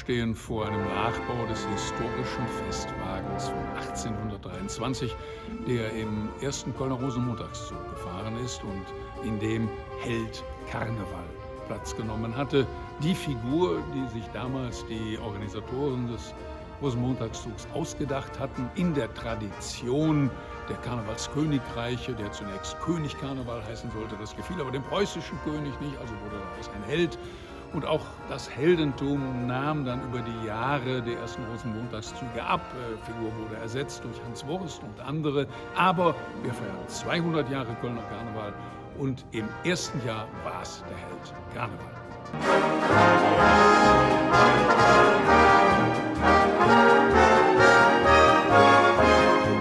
stehen vor einem Nachbau des historischen Festwagens von 1823, der im ersten Kölner Rosenmontagszug gefahren ist und in dem Held Karneval Platz genommen hatte. Die Figur, die sich damals die Organisatoren des Rosenmontagszugs ausgedacht hatten, in der Tradition der Karnevalskönigreiche, der zunächst König Karneval heißen sollte. Das gefiel aber dem preußischen König nicht, also wurde daraus ein Held. Und auch das Heldentum nahm dann über die Jahre der ersten Rosenmontagszüge ab. Figur wurde ersetzt durch Hans Wurst und andere. Aber wir feiern 200 Jahre Kölner Karneval und im ersten Jahr war es der Held Karneval.